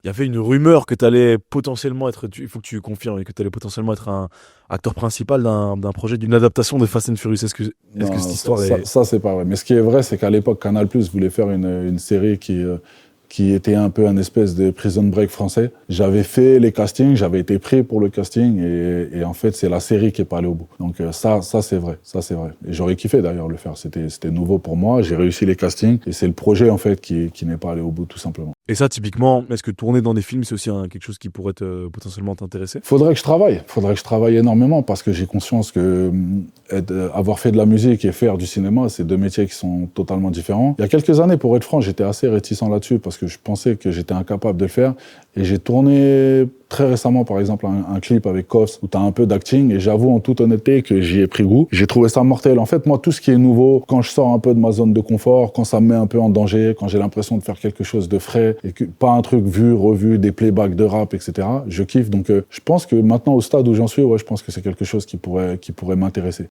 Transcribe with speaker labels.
Speaker 1: Il y avait une rumeur que tu allais potentiellement être, il faut que tu confirmes, que tu allais potentiellement être un acteur principal d'un projet, d'une adaptation de Fast and Furious. Est-ce que cette
Speaker 2: Non,
Speaker 1: histoire est...
Speaker 2: ça, c'est pas vrai. Mais ce qui est vrai, c'est qu'à l'époque, Canal+ voulait faire une série qui était un peu un espèce de Prison Break français. J'avais fait les castings, j'avais été pris pour le casting, et en fait, c'est la série qui est pas allée au bout. Donc ça c'est vrai, ça c'est vrai. Et j'aurais kiffé d'ailleurs le faire. C'était nouveau pour moi. J'ai réussi les castings, et c'est le projet en fait qui n'est pas allé au bout, tout simplement.
Speaker 1: Et ça, typiquement, est-ce que tourner dans des films, c'est aussi quelque chose qui pourrait potentiellement t'intéresser?
Speaker 2: Faudrait que je travaille énormément parce que j'ai conscience que avoir fait de la musique et faire du cinéma, c'est deux métiers qui sont totalement différents. Il y a quelques années, pour être franc, j'étais assez réticent là-dessus parce que je pensais que j'étais incapable de le faire. Et j'ai tourné très récemment, par exemple, un clip avec Koffs où tu as un peu d'acting, et j'avoue en toute honnêteté que j'y ai pris goût. J'ai trouvé ça mortel. En fait, moi, tout ce qui est nouveau, quand je sors un peu de ma zone de confort, quand ça me met un peu en danger, quand j'ai l'impression de faire quelque chose de frais, et que, pas un truc vu, revu, des playbacks de rap, etc., je kiffe. Donc, je pense que maintenant, au stade où j'en suis, ouais, je pense que c'est quelque chose qui pourrait m'intéresser.